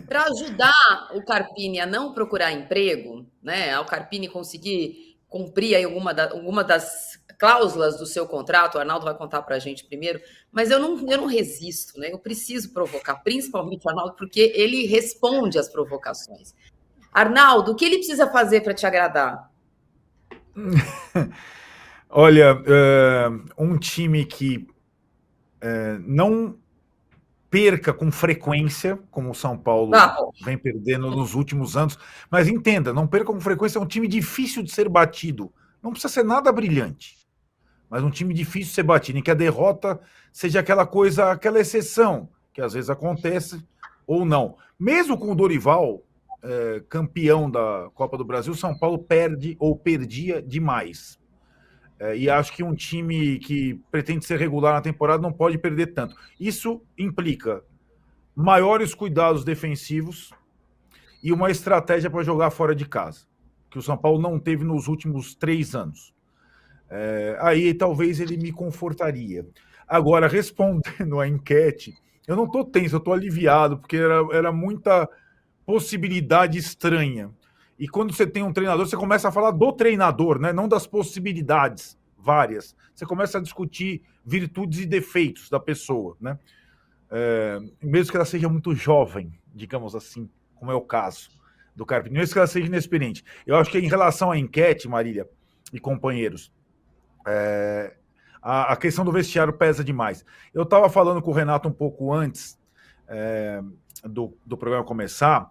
Para ajudar o Carpini a não procurar emprego, né, ao Carpini conseguir cumprir aí alguma das cláusulas do seu contrato, o Arnaldo vai contar para a gente primeiro, mas eu não resisto, né? Eu preciso provocar, principalmente o Arnaldo, porque ele responde às provocações. Arnaldo, o que ele precisa fazer para te agradar? Olha, um time que não perca com frequência, como o São Paulo Ah, bom, vem perdendo nos últimos anos, mas entenda, não perca com frequência, é um time difícil de ser batido. Não precisa ser nada brilhante, mas um time difícil de ser batido, em que a derrota seja aquela coisa, aquela exceção, que às vezes acontece ou não. Mesmo com o Dorival, campeão da Copa do Brasil, São Paulo perde ou perdia demais. E acho que um time que pretende ser regular na temporada não pode perder tanto. Isso implica maiores cuidados defensivos e uma estratégia para jogar fora de casa, que o São Paulo não teve nos últimos 3 anos. Aí talvez ele me confortaria. Agora, respondendo à enquete, eu não estou tenso, eu estou aliviado, porque era muita possibilidade estranha. E quando você tem um treinador, você começa a falar do treinador, né? Não das possibilidades várias. Você começa a discutir virtudes e defeitos da pessoa, né? Mesmo que ela seja muito jovem, digamos assim, como é o caso do Carpini, mesmo que ela seja inexperiente. Eu acho que em relação à enquete, Marília e companheiros, a questão do vestiário pesa demais. Eu estava falando com o Renato um pouco antes do programa começar,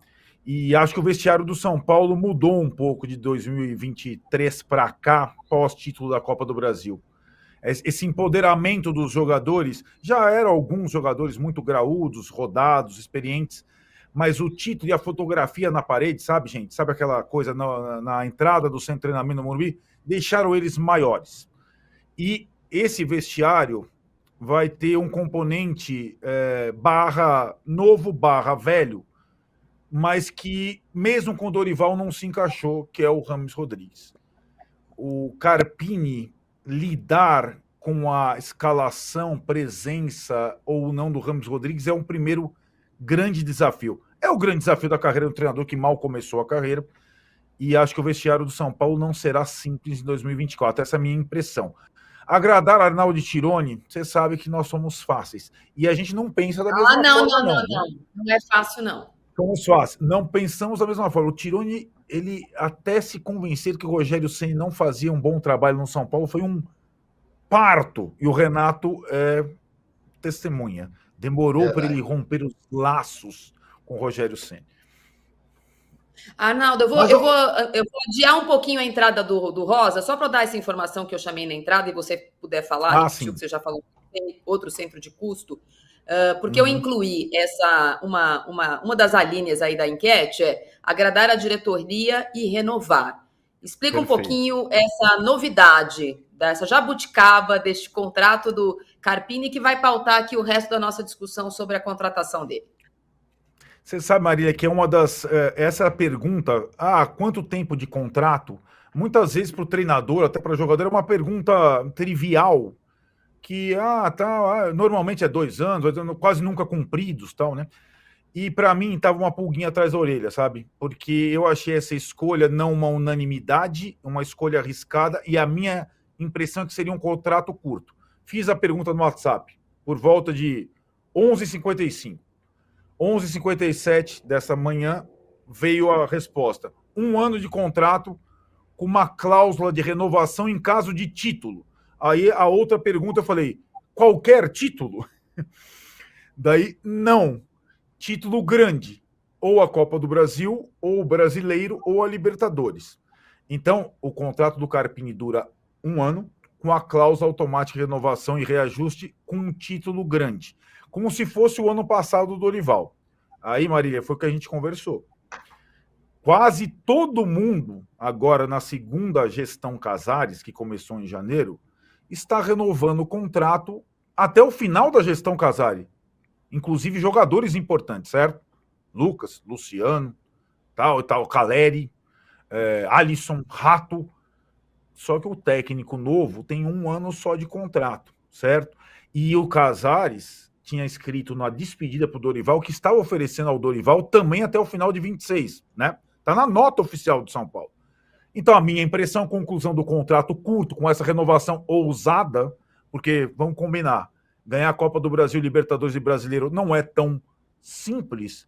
e acho que o vestiário do São Paulo mudou um pouco de 2023 para cá, pós-título da Copa do Brasil. Esse empoderamento dos jogadores, já eram alguns jogadores muito graúdos, rodados, experientes, mas o título e a fotografia na parede, sabe, gente? Sabe aquela coisa na entrada do centro de treinamento no Morumbi? Deixaram eles maiores. E esse vestiário vai ter um componente barra novo, barra velho, mas que mesmo com o Dorival não se encaixou, que é o Rames Rodrigues. O Carpini lidar com a escalação, presença ou não do Rames Rodrigues é um primeiro grande desafio. É o grande desafio da carreira do treinador que mal começou a carreira, e acho que o vestiário do São Paulo não será simples em 2024. Essa é a minha impressão. Agradar Arnaldo Tironi, você sabe que nós somos fáceis. E a gente não pensa da ah, mesma não, forma, não, não, não, viu? não. Não é fácil, não. Somos fáceis. Não pensamos da mesma forma. O Tironi, ele até se convencer que o Rogério Ceni não fazia um bom trabalho no São Paulo, foi um parto. E o Renato é testemunha. Demorou para ele Verdade. romper os laços com o Rogério Ceni. Arnaldo, eu vou, Mas eu vou, eu vou adiar um pouquinho a entrada do Rosa, só para dar essa informação que eu chamei na entrada e você puder falar, repetir o que sim. você já falou, outro centro de custo, porque eu Uhum, incluí uma das alíneas aí da enquete é agradar a diretoria e renovar. Explica um perfeito. pouquinho essa novidade, dessa jabuticaba, deste contrato do Carpini, que vai pautar aqui o resto da nossa discussão sobre a contratação dele. Você sabe, Marília, que é uma das. Essa é a pergunta: quanto tempo de contrato? Muitas vezes para o treinador, até para o jogador, é uma pergunta trivial, que normalmente é 2 anos, quase nunca cumpridos, tal, né? E para mim tava uma pulguinha atrás da orelha, sabe? Porque eu achei essa escolha não uma unanimidade, uma escolha arriscada, e a minha impressão é que seria um contrato curto. Fiz a pergunta no WhatsApp por volta de 11h55. 11h57 dessa manhã veio a resposta. 1 ano de contrato com uma cláusula de renovação em caso de título. Aí a outra pergunta eu falei: qualquer título? Daí, não. Título grande. Ou a Copa do Brasil, ou o Brasileiro, ou a Libertadores. Então, o contrato do Carpini dura 1 ano, com a cláusula automática de renovação e reajuste com um título grande. Como se fosse o ano passado do Dorival. Aí, Marília, foi o que a gente conversou. Quase todo mundo, agora na segunda gestão Casares, que começou em janeiro, está renovando o contrato até o final da gestão Casares. Inclusive jogadores importantes, certo? Lucas, Luciano, tal, Caleri, Alisson, Rato. Só que o técnico novo tem 1 ano só de contrato, certo? E o Casares tinha escrito na despedida para o Dorival que estava oferecendo ao Dorival também até o final de 26, né? Está na nota oficial do São Paulo. Então, a minha impressão, conclusão do contrato curto, com essa renovação ousada, porque, vamos combinar, ganhar a Copa do Brasil, Libertadores e Brasileiro não é tão simples,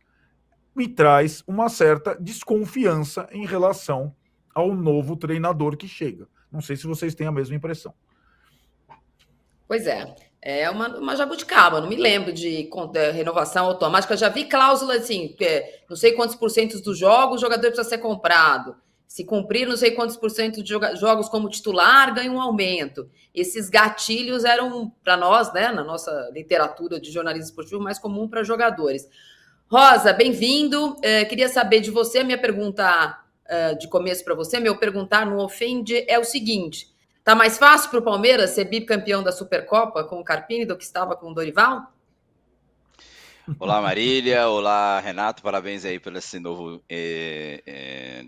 me traz uma certa desconfiança em relação ao novo treinador que chega. Não sei se vocês têm a mesma impressão. Pois é uma jabuticaba, não me lembro de renovação automática, já vi cláusula assim, não sei quantos por cento dos jogos o jogador precisa ser comprado, se cumprir não sei quantos por cento de jogos como titular, ganha um aumento. Esses gatilhos eram, para nós, né, na nossa literatura de jornalismo esportivo, mais comum para jogadores. Rosa, bem-vindo, queria saber de você, a minha pergunta de começo para você, meu perguntar não ofende, é o seguinte: tá mais fácil para o Palmeiras ser bicampeão da Supercopa com o Carpini do que estava com o Dorival? Olá, Marília. Olá, Renato. Parabéns aí pelo esse novo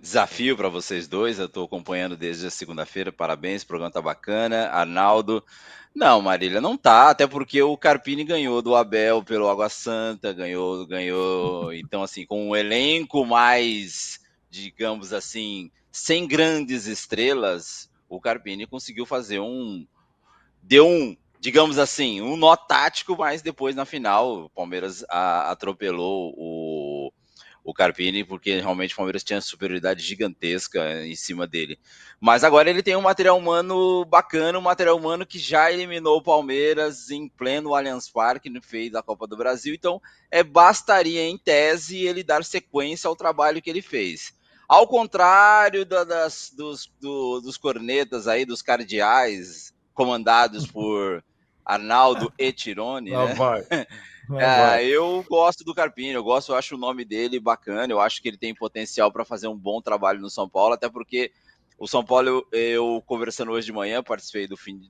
desafio para vocês dois. Eu estou acompanhando desde a segunda-feira. Parabéns, o programa tá bacana. Arnaldo. Não, Marília, não tá, até porque o Carpini ganhou do Abel pelo Água Santa, ganhou. Então, assim, com um elenco mais, digamos assim, sem grandes estrelas, o Carpini conseguiu fazer deu digamos assim, um nó tático, mas depois na final o Palmeiras atropelou o Carpini, porque realmente o Palmeiras tinha superioridade gigantesca em cima dele. Mas agora ele tem um material humano bacana, um material humano que já eliminou o Palmeiras em pleno Allianz Parque, no feio da Copa do Brasil, então bastaria, em tese, ele dar sequência ao trabalho que ele fez. Ao contrário dos cornetas aí, dos cardeais, comandados por Arnaldo e Tirone, né? Eu gosto do Carpini, eu acho o nome dele bacana, eu acho que ele tem potencial para fazer um bom trabalho no São Paulo, até porque o São Paulo, eu conversando hoje de manhã, participei do fim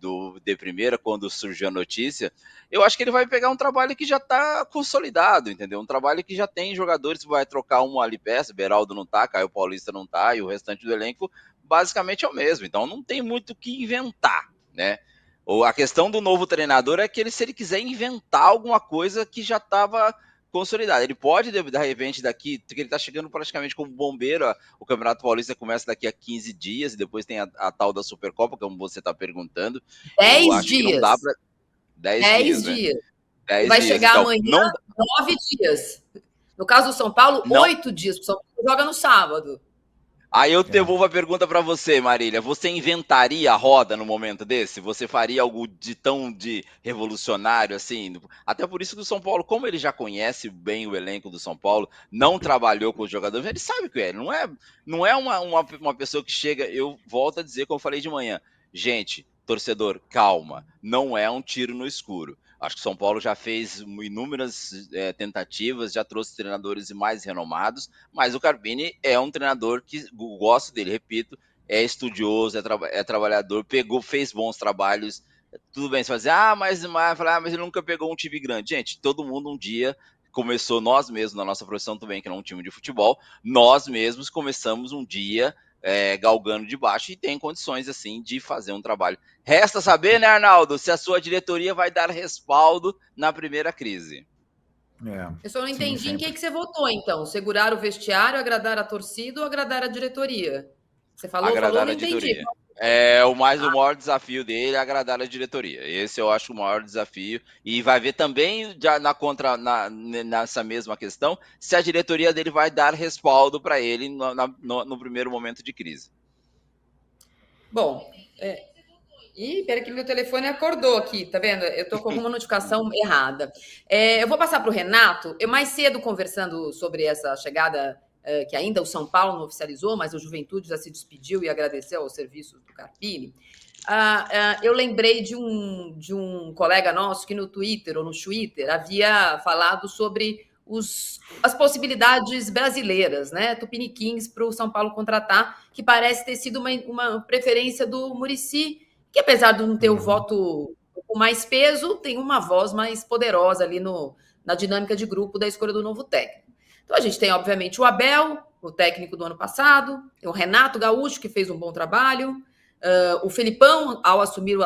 de primeira, quando surgiu a notícia, eu acho que ele vai pegar um trabalho que já está consolidado, entendeu? Um trabalho que já tem jogadores, vai trocar um ali peça, Beraldo não tá, Caio Paulista não tá, e o restante do elenco basicamente é o mesmo, então não tem muito o que inventar, né? A questão do novo treinador é que se ele quiser inventar alguma coisa que já estava consolidada, ele pode, de repente, daqui, porque ele está chegando praticamente como bombeiro, o Campeonato Paulista começa daqui a 15 dias, e depois tem a tal da Supercopa, como você está perguntando. 10 dias. Que não dá para 10 dias. Né? 10 vai dias. chegar então, amanhã, não... 9 dias. No caso do São Paulo, 8 dias, porque o São Paulo joga no sábado. Aí eu devolvo a pergunta para você, Marília. Você inventaria a roda no momento desse? Você faria algo de revolucionário, assim? Até por isso que o São Paulo, como ele já conhece bem o elenco do São Paulo, não trabalhou com os jogadores, ele sabe o que é. Não é uma pessoa que chega... Eu volto a dizer, como eu falei de manhã. Gente, torcedor, calma. Não é um tiro no escuro. Acho que o São Paulo já fez inúmeras tentativas, já trouxe treinadores mais renomados, mas o Carpini é um treinador que gosto dele, repito, é estudioso, é trabalhador, fez bons trabalhos. Tudo bem, você vai dizer, mas ele nunca pegou um time grande. Gente, todo mundo um dia começou, nós mesmos, na nossa profissão também, que não é um time de futebol, nós mesmos começamos um dia galgando de baixo e tem condições, assim, de fazer um trabalho. Resta saber, né, Arnaldo, se a sua diretoria vai dar respaldo na primeira crise. Eu só não entendi em que você votou, então. Segurar o vestiário, agradar a torcida ou agradar a diretoria? Você falou, não entendi. O maior desafio dele é agradar a diretoria. Esse eu acho o maior desafio. E vai ver também, nessa mesma questão, se a diretoria dele vai dar respaldo para ele no primeiro momento de crise. Bom, peraí que meu telefone acordou aqui, tá vendo? Eu tô com alguma notificação errada. Eu vou passar para o Renato. Eu mais cedo conversando sobre essa chegada, que ainda o São Paulo não oficializou, mas o Juventude já se despediu e agradeceu aos serviços do Carpini. Eu lembrei de um colega nosso que no Twitter ou no Twitter havia falado sobre as possibilidades brasileiras, né? Tupiniquins para o São Paulo contratar, que parece ter sido uma preferência do Muricy, que apesar de não ter o voto com mais peso, tem uma voz mais poderosa ali na dinâmica de grupo da escolha do novo técnico. Então a gente tem, obviamente, o Abel, o técnico do ano passado, tem o Renato Gaúcho, que fez um bom trabalho, o Felipão, ao assumir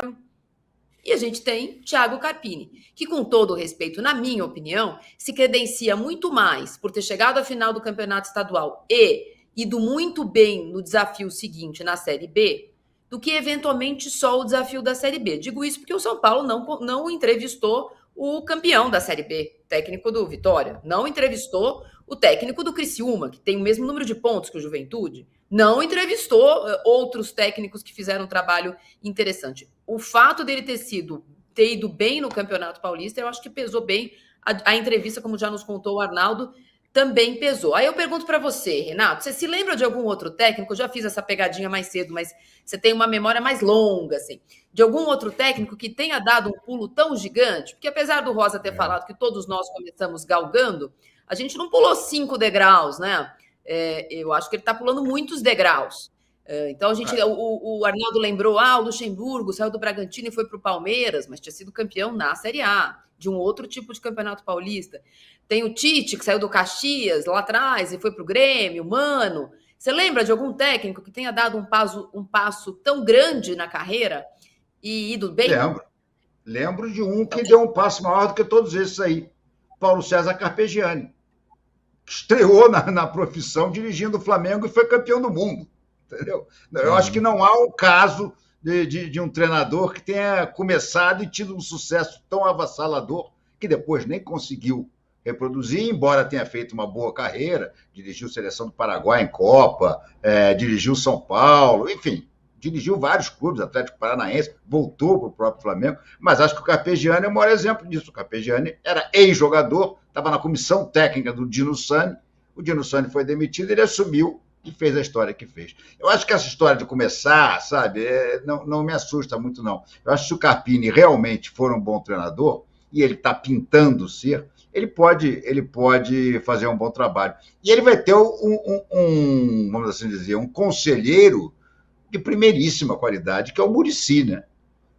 E a gente tem Thiago Carpini, que, com todo o respeito, na minha opinião, se credencia muito mais por ter chegado à final do campeonato estadual e ido muito bem no desafio seguinte na Série B, do que eventualmente só o desafio da Série B. Digo isso porque o São Paulo não entrevistou o campeão da Série B, técnico do Vitória. Não entrevistou o técnico do Criciúma, que tem o mesmo número de pontos que o Juventude. Não entrevistou outros técnicos que fizeram um trabalho interessante. O fato dele ter ido bem no Campeonato Paulista, eu acho que pesou bem. A entrevista, como já nos contou o Arnaldo, também pesou. Aí eu pergunto para você, Renato, você se lembra de algum outro técnico? Eu já fiz essa pegadinha mais cedo, mas você tem uma memória mais longa, assim, de algum outro técnico que tenha dado um pulo tão gigante? Porque apesar do Rosa ter falado que todos nós começamos galgando, a gente não pulou 5 degraus, né? Eu acho que ele está pulando muitos degraus. Então, o Arnaldo lembrou, o Luxemburgo saiu do Bragantino e foi para o Palmeiras, mas tinha sido campeão na Série A, de um outro tipo de campeonato paulista. Tem o Tite, que saiu do Caxias lá atrás e foi para o Grêmio, Mano. Você lembra de algum técnico que tenha dado um passo tão grande na carreira e ido bem? Lembro de um que deu um passo maior do que todos esses aí. Paulo César Carpegiani. Estreou na profissão dirigindo o Flamengo e foi campeão do mundo. Entendeu? Eu acho que não há um caso de um treinador que tenha começado e tido um sucesso tão avassalador que depois nem conseguiu reproduzir, embora tenha feito uma boa carreira, dirigiu a seleção do Paraguai em Copa, dirigiu São Paulo, enfim, dirigiu vários clubes, Atlético Paranaense, voltou para o próprio Flamengo, mas acho que o Carpegiani é o maior exemplo disso. O Carpegiani era ex-jogador, estava na comissão técnica do Dino Sani, o Dino Sani foi demitido, ele assumiu e fez a história que fez. Eu acho que essa história de começar, sabe, não me assusta muito, não. Eu acho que se o Carpini realmente for um bom treinador, e ele está pintando ser, ele pode fazer um bom trabalho. E ele vai ter vamos assim dizer, um conselheiro de primeiríssima qualidade, que é o Muricy, né?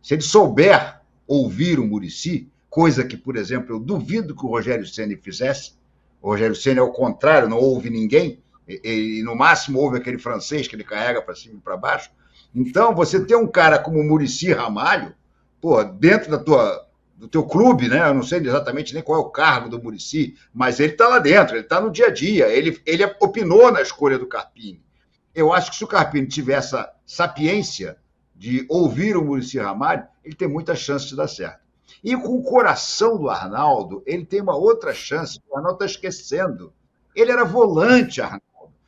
Se ele souber ouvir o Muricy, coisa que, por exemplo, eu duvido que o Rogério Ceni fizesse. O Rogério Ceni, ao contrário, não ouve ninguém, e no máximo ouve aquele francês que ele carrega para cima e para baixo. Então, você ter um cara como o Muricy Ramalho, dentro do teu clube, né? Eu não sei exatamente nem qual é o cargo do Muricy, mas ele está lá dentro, ele está no dia a dia, ele opinou na escolha do Carpini. Eu acho que se o Carpini tiver essa sapiência de ouvir o Muricy Ramalho, ele tem muita chance de dar certo. E com o coração do Arnaldo, ele tem uma outra chance, que o Arnaldo está esquecendo. Ele era volante, Arnaldo.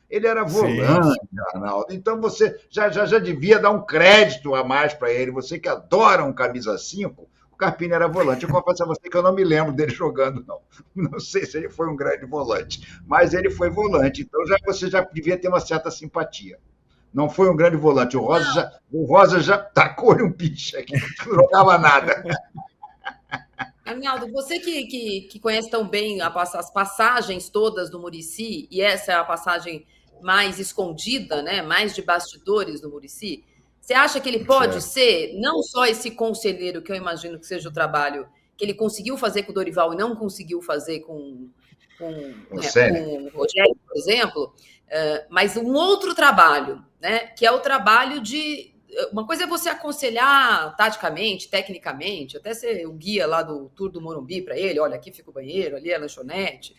Ele era volante, Arnaldo. Então você já devia dar um crédito a mais para ele. Você que adora um camisa 5, o Carpini era volante. Eu confesso a você que eu não me lembro dele jogando, não. Não sei se ele foi um grande volante, mas ele foi volante. Então você já devia ter uma certa simpatia. Não foi um grande volante. O Rosa já tacou-lhe um piche aqui, não jogava nada. Arnaldo, você que conhece tão bem as passagens todas do Muricy, e essa é a passagem mais escondida, né, mais de bastidores do Muricy, você acha que ele pode ser não só esse conselheiro, que eu imagino que seja o trabalho que ele conseguiu fazer com o Dorival e não conseguiu fazer com o Rogério, por exemplo, mas um outro trabalho, né, que é o trabalho de... Uma coisa é você aconselhar taticamente, tecnicamente, até ser o guia lá do Tour do Morumbi para ele, olha, aqui fica o banheiro, ali é a lanchonete,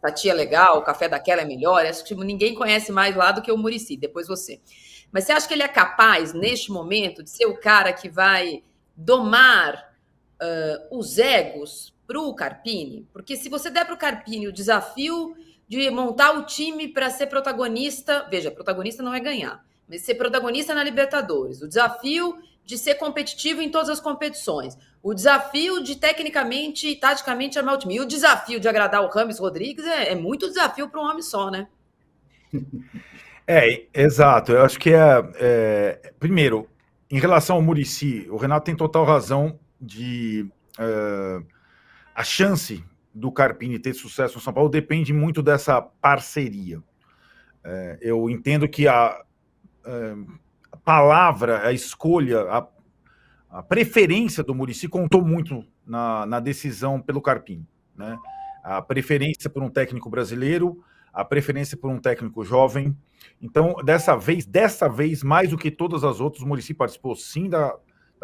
a tia é legal, o café daquela é melhor, acho que ninguém conhece mais lá do que o Muricy, depois você. Mas você acha que ele é capaz, neste momento, de ser o cara que vai domar os egos para o Carpini? Porque se você der para o Carpini o desafio de montar o time para ser protagonista, veja, protagonista não é ganhar, mas ser protagonista na Libertadores, o desafio de ser competitivo em todas as competições, o desafio de tecnicamente e taticamente armar o time, e o desafio de agradar o Rames Rodrigues é muito desafio para um homem só, né? Exato. Eu acho que primeiro, em relação ao Muricy, o Renato tem total razão de a chance do Carpini ter sucesso no São Paulo depende muito dessa parceria. Eu entendo que a palavra, a escolha, a preferência do Muricy contou muito na decisão pelo Carpini, né? A preferência por um técnico brasileiro, a preferência por um técnico jovem. Então, dessa vez, mais do que todas as outras, o Muricy participou sim da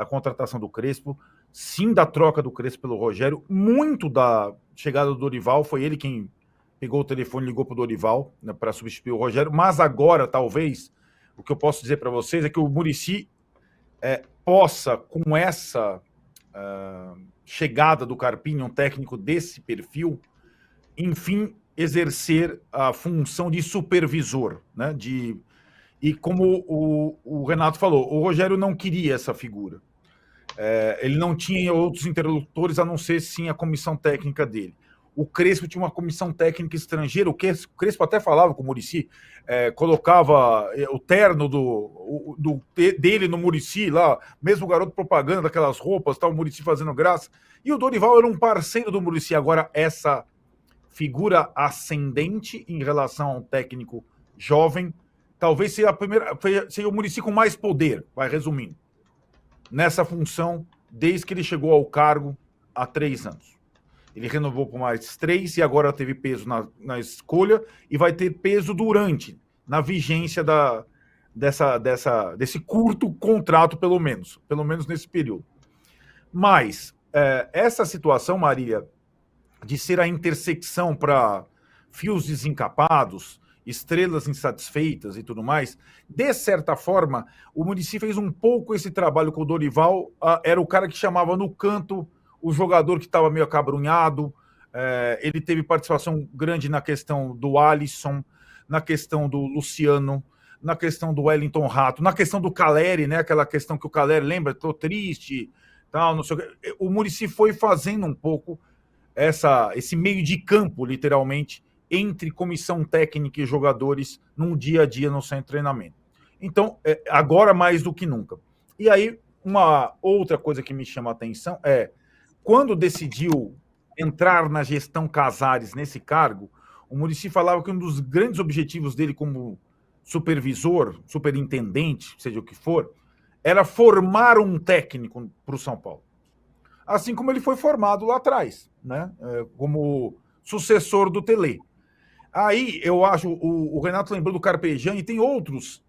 contratação do Crespo, sim, da troca do Crespo pelo Rogério, muito da chegada do Dorival, foi ele quem pegou o telefone e ligou para o Dorival, né, para substituir o Rogério, mas agora, talvez, o que eu posso dizer para vocês é que o Muricy possa, com essa chegada do Carpini, um técnico desse perfil, enfim, exercer a função de supervisor, né? E como o Renato falou, o Rogério não queria essa figura. Ele não tinha outros interlocutores a não ser, sim, a comissão técnica dele. O Crespo tinha uma comissão técnica estrangeira, o Crespo até falava com o Muricy, colocava o terno dele no Muricy lá, mesmo o garoto propaganda daquelas roupas, tal, o Muricy fazendo graça, e o Dorival era um parceiro do Muricy. Agora, essa figura ascendente em relação a um técnico jovem, talvez seja seja o Muricy com mais poder, vai resumindo, nessa função, desde que ele chegou ao cargo há 3 anos. Ele renovou por mais 3 e agora teve peso na escolha e vai ter peso durante, na vigência desse curto contrato, pelo menos nesse período. Mas essa situação, Marília, de ser a intersecção para fios desencapados, estrelas insatisfeitas e tudo mais, de certa forma, o Muricy fez um pouco esse trabalho com o Dorival, era o cara que chamava no canto o jogador que estava meio acabrunhado, ele teve participação grande na questão do Alisson, na questão do Luciano, na questão do Wellington Rato, na questão do Caleri, né? Aquela questão que o Caleri, lembra, estou triste, tal, não sei o quê. O Muricy foi fazendo um pouco esse meio de campo, literalmente, entre comissão técnica e jogadores num dia a dia no centro de treinamento. Então, agora mais do que nunca. E aí, uma outra coisa que me chama a atenção é, quando decidiu entrar na gestão Casares nesse cargo, o Muricy falava que um dos grandes objetivos dele como supervisor, superintendente, seja o que for, era formar um técnico para o São Paulo. Assim como ele foi formado lá atrás, né? Como sucessor do Tele. Aí, eu acho, o Renato lembrou do Carpegiani, e tem outros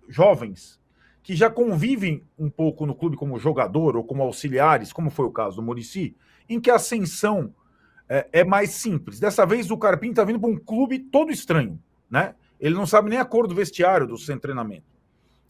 jovens que já convivem um pouco no clube como jogador ou como auxiliares, como foi o caso do Muricy, em que a ascensão é mais simples. Dessa vez, o Carpini está vindo para um clube todo estranho, né? Ele não sabe nem a cor do vestiário do centro de treinamento.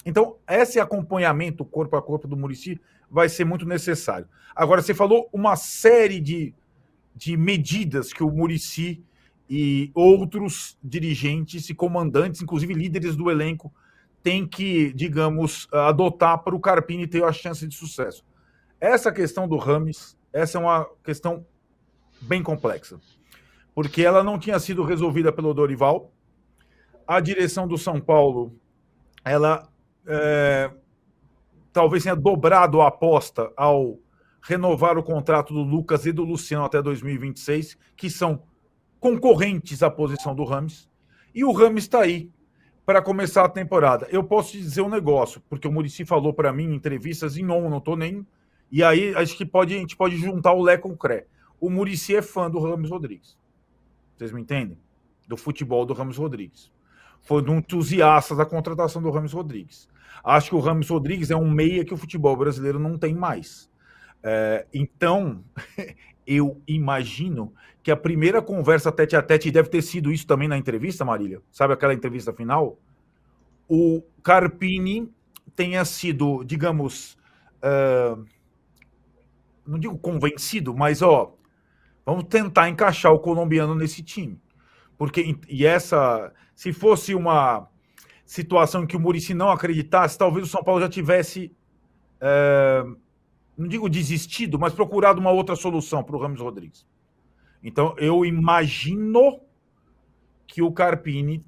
Então, esse acompanhamento corpo a corpo do Muricy vai ser muito necessário. Agora, você falou uma série de medidas que o Muricy e outros dirigentes e comandantes, inclusive líderes do elenco, têm que, digamos, adotar para o Carpini ter a chance de sucesso. Essa questão do Rames, essa é uma questão bem complexa, porque ela não tinha sido resolvida pelo Dorival. A direção do São Paulo, ela talvez tenha dobrado a aposta ao renovar o contrato do Lucas e do Luciano até 2026, que são concorrentes à posição do Rames, e o Rames está aí para começar a temporada. Eu posso te dizer um negócio, porque o Muricy falou para mim em entrevistas, não estou nem... E aí acho que a gente pode juntar o Lé com o Cré. O Muricy é fã do Rames Rodrigues. Vocês me entendem? Do futebol do Rames Rodrigues. Foi um entusiasta da contratação do Rames Rodrigues. Acho que o Rames Rodrigues é um meia que o futebol brasileiro não tem mais. Então, eu imagino que a primeira conversa tete a tete, deve ter sido isso também na entrevista, Marília, sabe aquela entrevista final? O Carpini tenha sido, digamos, não digo convencido, mas vamos tentar encaixar o colombiano nesse time. Porque, se fosse uma situação em que o Muricy não acreditasse, talvez o São Paulo já tivesse, não digo desistido, mas procurado uma outra solução para o Rames Rodrigues. Então, eu imagino que o Carpini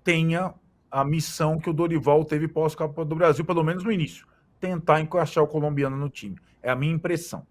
tenha a missão que o Dorival teve pós-Copa do Brasil, pelo menos no início, tentar encaixar o colombiano no time. É a minha impressão.